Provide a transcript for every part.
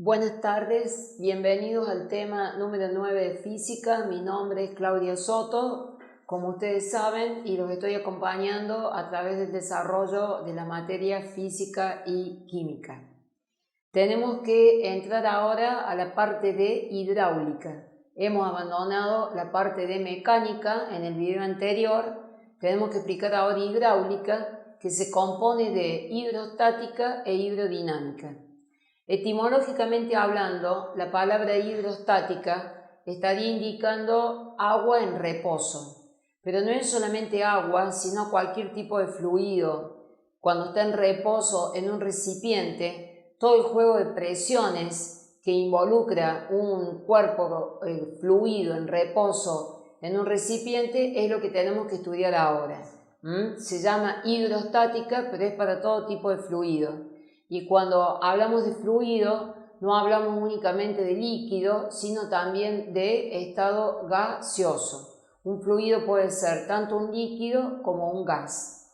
Buenas tardes, bienvenidos al tema número 9 de física. Mi nombre es Claudia Soto, como ustedes saben, y los estoy acompañando a través del desarrollo de la materia física y química. Tenemos que entrar ahora a la parte de hidráulica. Hemos abandonado la parte de mecánica en el video anterior. Tenemos que explicar ahora hidráulica, que se compone de hidrostática e hidrodinámica. Etimológicamente hablando, la palabra hidrostática estaría indicando agua en reposo, pero no es solamente agua, sino cualquier tipo de fluido. Cuando está en reposo en un recipiente, todo el juego de presiones que involucra un cuerpo fluido en reposo en un recipiente es lo que tenemos que estudiar ahora. Se llama hidrostática, pero es para todo tipo de fluido. Y cuando hablamos de fluido, no hablamos únicamente de líquido, sino también de estado gaseoso. Un fluido puede ser tanto un líquido como un gas.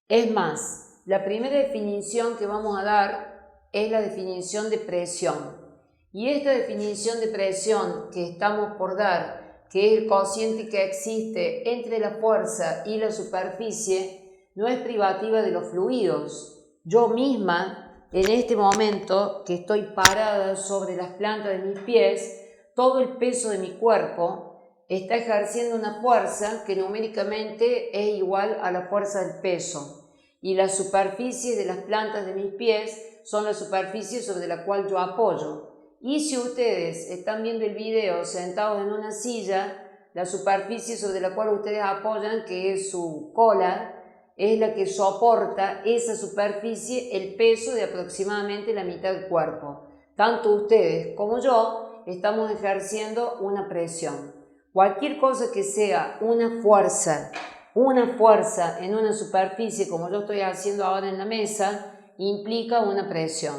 Es más, la primera definición que vamos a dar es la definición de presión. Y esta definición de presión que estamos por dar, que es el cociente que existe entre la fuerza y la superficie, no es privativa de los fluidos. Yo misma, en este momento que estoy parada sobre las plantas de mis pies, todo el peso de mi cuerpo está ejerciendo una fuerza que numéricamente es igual a la fuerza del peso. Y las superficies de las plantas de mis pies son las superficies sobre la cual yo apoyo. Y si ustedes están viendo el video sentados en una silla, la superficie sobre la cual ustedes apoyan, que es su cola, es la que soporta esa superficie el peso de aproximadamente la mitad del cuerpo. Tanto ustedes como yo estamos ejerciendo una presión. Cualquier cosa que sea una fuerza en una superficie, como yo estoy haciendo ahora en la mesa, implica una presión.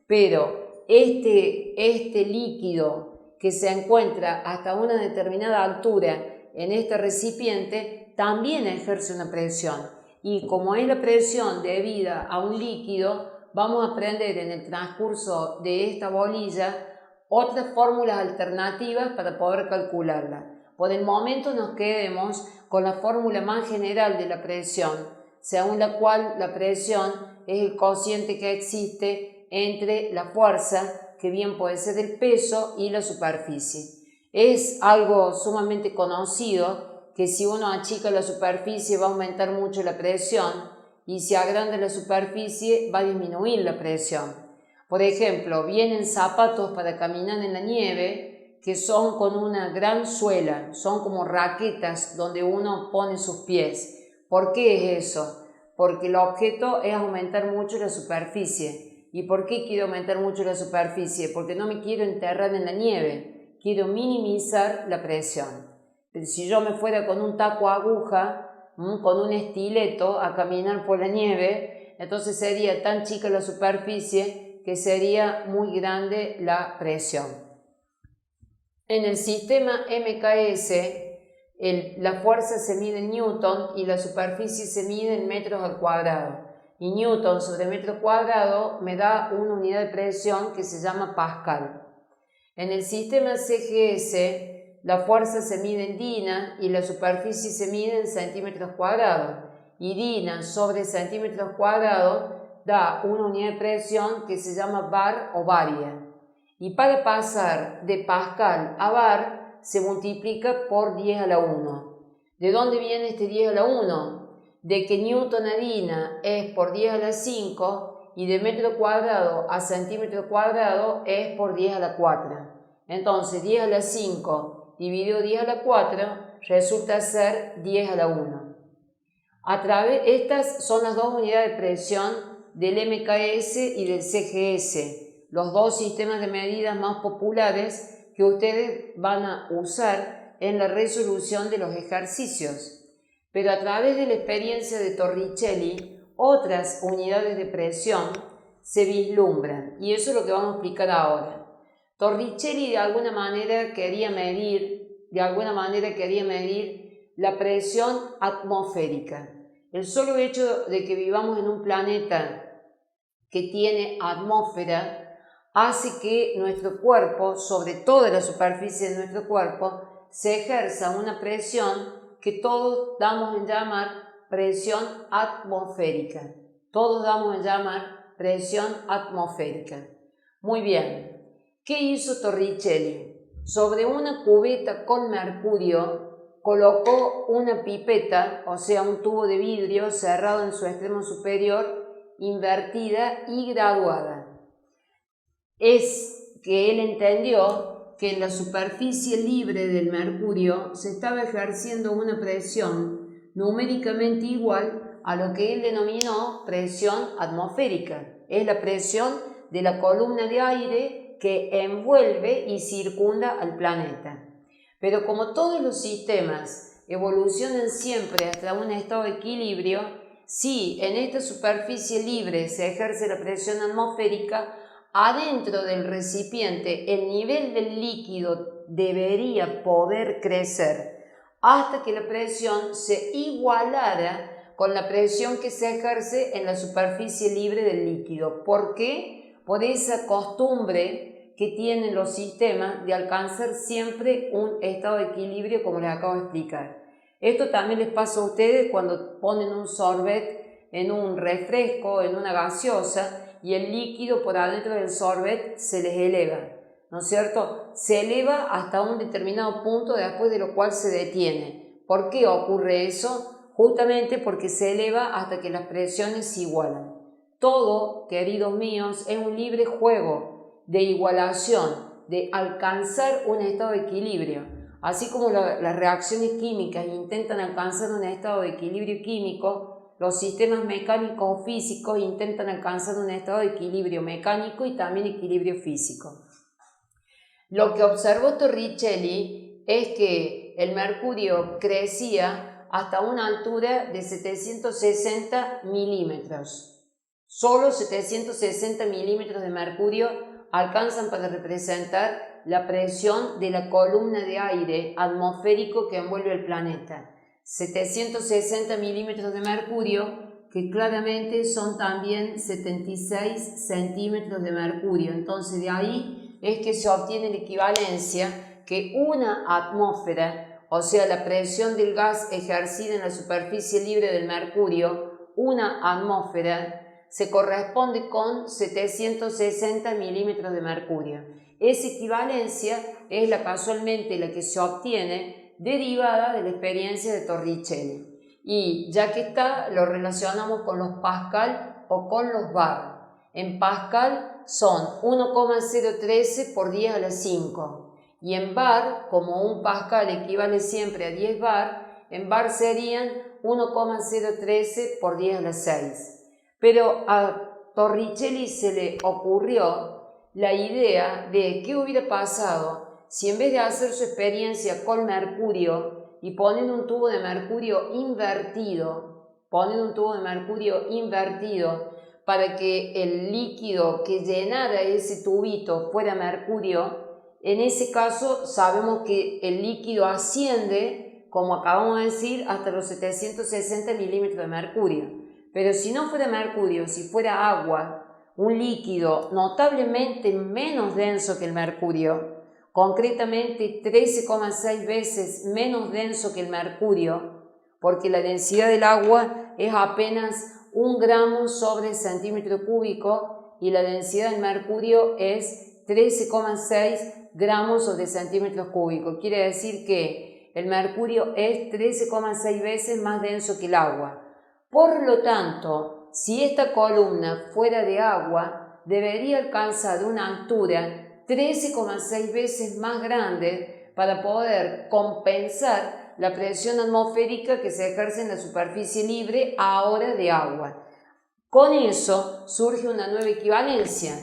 Pero este líquido que se encuentra hasta una determinada altura en este recipiente también ejerce una presión. Y como es la presión debida a un líquido, vamos a aprender en el transcurso de esta bolilla otras fórmulas alternativas para poder calcularla. Por el momento nos quedemos con la fórmula más general de la presión, según la cual la presión es el cociente que existe entre la fuerza, que bien puede ser el peso, y la superficie. Es algo sumamente conocido que si uno achica la superficie va a aumentar mucho la presión y si agranda la superficie va a disminuir la presión. Por ejemplo, vienen zapatos para caminar en la nieve que son con una gran suela, son como raquetas donde uno pone sus pies. ¿Por qué es eso? Porque el objeto es aumentar mucho la superficie. ¿Y por qué quiero aumentar mucho la superficie? Porque no me quiero enterrar en la nieve, quiero minimizar la presión. Si yo me fuera con un taco aguja, con un estileto a caminar por la nieve, entonces sería tan chica la superficie que sería muy grande la presión. En el sistema MKS, la fuerza se mide en Newton y la superficie se mide en metros al cuadrado. Y Newton sobre metro cuadrado me da una unidad de presión que se llama Pascal. En el sistema CGS, la fuerza se mide en dina y la superficie se mide en centímetros cuadrados. Y dina sobre centímetros cuadrados da una unidad de presión que se llama bar o baria. Y para pasar de Pascal a bar se multiplica por 10 a la 1. ¿De dónde viene este 10 a la 1? De que Newton a dina es por 10 a la 5 y de metro cuadrado a centímetro cuadrado es por 10 a la 4. Entonces 10 a la 5 dividido 10 a la 4 resulta ser 10 a la 1. Estas son las dos unidades de presión del MKS y del CGS, los dos sistemas de medidas más populares que ustedes van a usar en la resolución de los ejercicios. Pero a través de la experiencia de Torricelli, otras unidades de presión se vislumbran y eso es lo que vamos a explicar ahora. Torricelli de alguna manera quería medir de alguna manera quería medir la presión atmosférica. El solo hecho de que vivamos en un planeta que tiene atmósfera hace que nuestro cuerpo, sobre toda la superficie de nuestro cuerpo, se ejerza una presión que todos damos en llamar presión atmosférica. Todos damos en llamar presión atmosférica. Muy bien. ¿Qué hizo Torricelli? Sobre una cubeta con mercurio colocó una pipeta, o sea, un tubo de vidrio cerrado en su extremo superior, invertida y graduada. Es que él entendió que en la superficie libre del mercurio se estaba ejerciendo una presión numéricamente igual a lo que él denominó presión atmosférica. Es la presión de la columna de aire que envuelve y circunda al planeta. Pero como todos los sistemas evolucionan siempre hasta un estado de equilibrio, si en esta superficie libre se ejerce la presión atmosférica, adentro del recipiente el nivel del líquido debería poder crecer hasta que la presión se igualara con la presión que se ejerce en la superficie libre del líquido. ¿Por qué? Por esa costumbre que tienen los sistemas de alcanzar siempre un estado de equilibrio, como les acabo de explicar. Esto también les pasa a ustedes cuando ponen un sorbet en un refresco, en una gaseosa, y el líquido por adentro del sorbet se les eleva, ¿no es cierto? Se eleva hasta un determinado punto, después de lo cual se detiene. ¿Por qué ocurre eso? Justamente porque se eleva hasta que las presiones se igualan. Todo, queridos míos, es un libre juego de igualación, de alcanzar un estado de equilibrio. Así como las reacciones químicas intentan alcanzar un estado de equilibrio químico, los sistemas mecánicos o físicos intentan alcanzar un estado de equilibrio mecánico y también equilibrio físico. Lo que observó Torricelli es que el mercurio crecía hasta una altura de 760 milímetros. Solo 760 milímetros de mercurio alcanzan para representar la presión de la columna de aire atmosférico que envuelve el planeta. 760 milímetros de mercurio, que claramente son también 76 centímetros de mercurio. Entonces de ahí es que se obtiene la equivalencia que una atmósfera, o sea, la presión del gas ejercida en la superficie libre del mercurio, una atmósfera, se corresponde con 760 milímetros de mercurio. Esa equivalencia es casualmente la que se obtiene derivada de la experiencia de Torricelli. Y ya que está, lo relacionamos con los Pascal o con los bar. En Pascal son 1,013 por 10 a la 5. Y en bar, como un Pascal equivale siempre a 10 bar, en bar serían 1,013 por 10 a la 6. Pero a Torricelli se le ocurrió la idea de qué hubiera pasado si en vez de hacer su experiencia con mercurio y poniendo un tubo de mercurio invertido, para que el líquido que llenara ese tubito fuera mercurio, en ese caso sabemos que el líquido asciende, como acabamos de decir, hasta los 760 milímetros de mercurio. Pero si no fuera mercurio, si fuera agua, un líquido notablemente menos denso que el mercurio, concretamente 13,6 veces menos denso que el mercurio, porque la densidad del agua es apenas 1 gramo sobre centímetro cúbico y la densidad del mercurio es 13,6 gramos sobre centímetros cúbicos. Quiere decir que el mercurio es 13,6 veces más denso que el agua. Por lo tanto, si esta columna fuera de agua, debería alcanzar una altura 13,6 veces más grande para poder compensar la presión atmosférica que se ejerce en la superficie libre ahora de agua. Con eso surge una nueva equivalencia.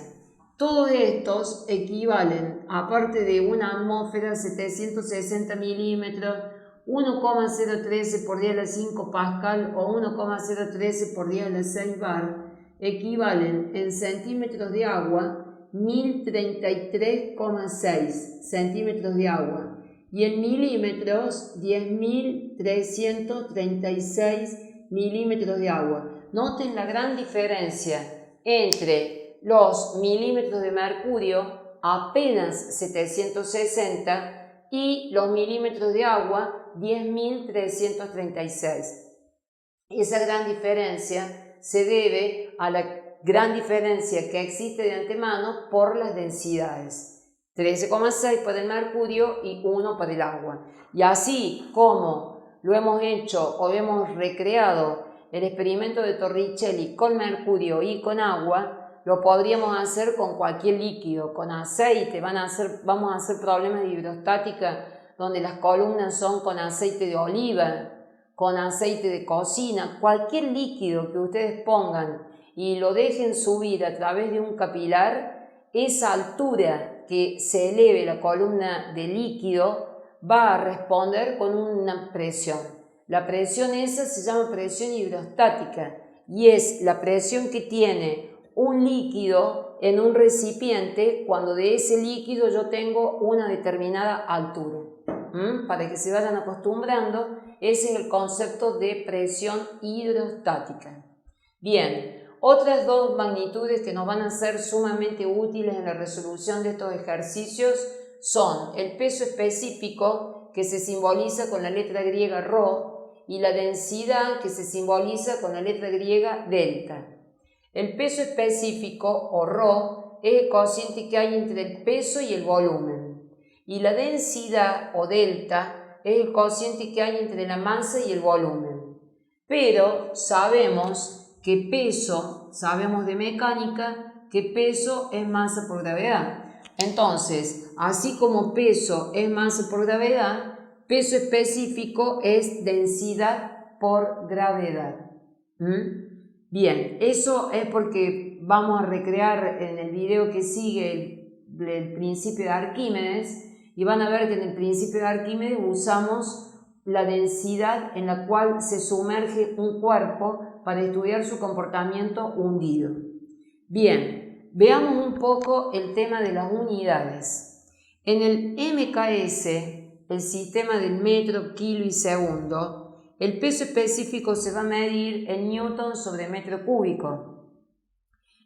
Todos estos equivalen, aparte de una atmósfera, 760 milímetros, 1,013 por 10 a la 5 Pascal o 1,013 por 10 a la 6 bar, equivalen en centímetros de agua 1033,6 centímetros de agua. y en milímetros 10.336 milímetros de agua. Noten la gran diferencia entre los milímetros de mercurio, apenas 760, y los milímetros de agua, 10.336. Esa gran diferencia se debe a la gran diferencia que existe de antemano por las densidades. 13,6 para el mercurio y 1 para el agua. Y así como lo hemos hecho o hemos recreado el experimento de Torricelli con mercurio y con agua, lo podríamos hacer con cualquier líquido, con aceite. Vamos a hacer problemas de hidrostática donde las columnas son con aceite de oliva, con aceite de cocina, cualquier líquido que ustedes pongan y lo dejen subir a través de un capilar, esa altura que se eleve la columna de líquido va a responder con una presión. La presión esa se llama presión hidrostática y es la presión que tiene un líquido en un recipiente cuando de ese líquido yo tengo una determinada altura. Para que se vayan acostumbrando, ese es el concepto de presión hidrostática. Bien, otras dos magnitudes que nos van a ser sumamente útiles en la resolución de estos ejercicios son el peso específico, que se simboliza con la letra griega ρ, y la densidad, que se simboliza con la letra griega delta. El peso específico o ρ es el cociente que hay entre el peso y el volumen, y la densidad o delta es el cociente que hay entre la masa y el volumen. Pero sabemos que peso, sabemos de mecánica que peso es masa por gravedad. Entonces, así como peso es masa por gravedad, peso específico es densidad por gravedad. Bien, eso es porque vamos a recrear en el video que sigue el principio de Arquímedes, y van a ver que en el principio de Arquímedes usamos la densidad en la cual se sumerge un cuerpo para estudiar su comportamiento hundido. Bien, veamos un poco el tema de las unidades. En el MKS, el sistema del metro, kilo y segundo, el peso específico se va a medir en newton sobre metro cúbico.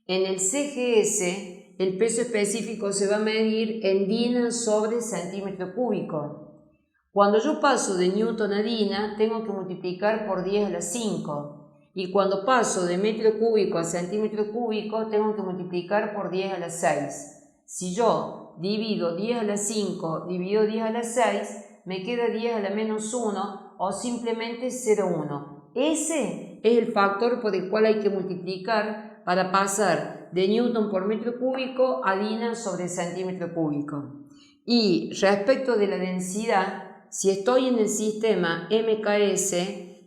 En el CGS, el peso específico se va a medir en dina sobre centímetro cúbico. Cuando yo paso de newton a dina, tengo que multiplicar por 10 a la 5. Y cuando paso de metro cúbico a centímetro cúbico, tengo que multiplicar por 10 a la 6. Si yo divido 10 a la 5, divido 10 a la 6, me queda 10 a la menos 1 o simplemente 0,1. Ese es el factor por el cual hay que multiplicar para pasar de newton por metro cúbico a dina sobre centímetro cúbico. Y respecto de la densidad, si estoy en el sistema MKS,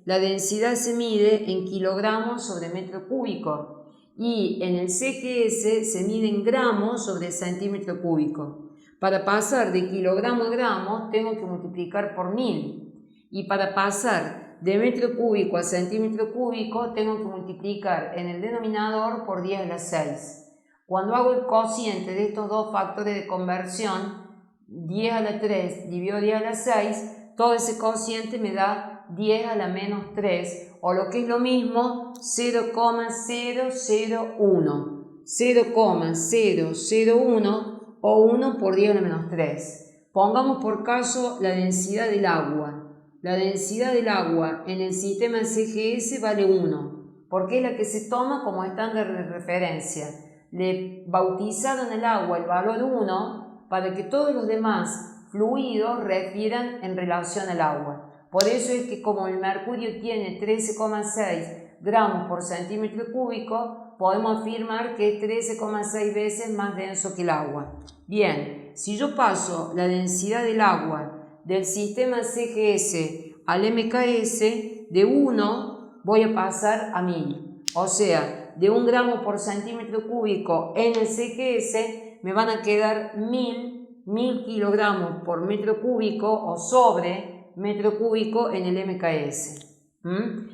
la densidad se mide en kilogramos sobre metro cúbico y en el CGS se mide en gramos sobre centímetro cúbico. Para pasar de kilogramo a gramo tengo que multiplicar por 1000 y para pasar de metro cúbico a centímetro cúbico tengo que multiplicar en el denominador por 10 a la 6. Cuando hago el cociente de estos dos factores de conversión, 10 a la 3 dividido 10 a la 6, todo ese cociente me da 10 a la menos 3, o lo que es lo mismo, 0,001. 0,001 o 1 por 10 a la menos 3. Pongamos por caso la densidad del agua. La densidad del agua en el sistema CGS vale 1, porque es la que se toma como estándar de referencia. Le bautizaron el agua el valor 1 para que todos los demás fluidos refieran en relación al agua. Por eso es que como el mercurio tiene 13,6 gramos por centímetro cúbico, podemos afirmar que es 13,6 veces más denso que el agua. Bien, si yo paso la densidad del agua del sistema CGS al MKS, de 1 voy a pasar a 1000. O sea, de 1 gramo por centímetro cúbico en el CGS me van a quedar 1000 kilogramos por metro cúbico o sobre metro cúbico en el MKS.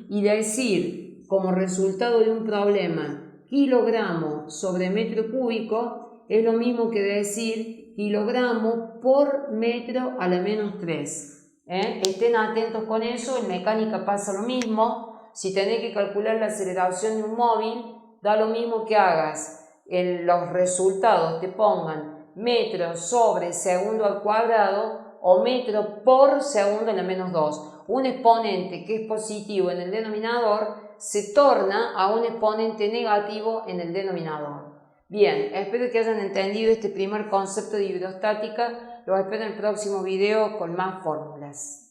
Y decir como resultado de un problema kilogramo sobre metro cúbico es lo mismo que decir kilogramos por metro a la menos 3. Estén atentos con eso, en mecánica pasa lo mismo. Si tenés que calcular la aceleración de un móvil, da lo mismo que hagas en los resultados te pongan metro sobre segundo al cuadrado o metro por segundo a la menos 2. Un exponente que es positivo en el denominador se torna a un exponente negativo en el denominador. Bien, espero que hayan entendido este primer concepto de hidrostática. Los espero en el próximo video con más fórmulas.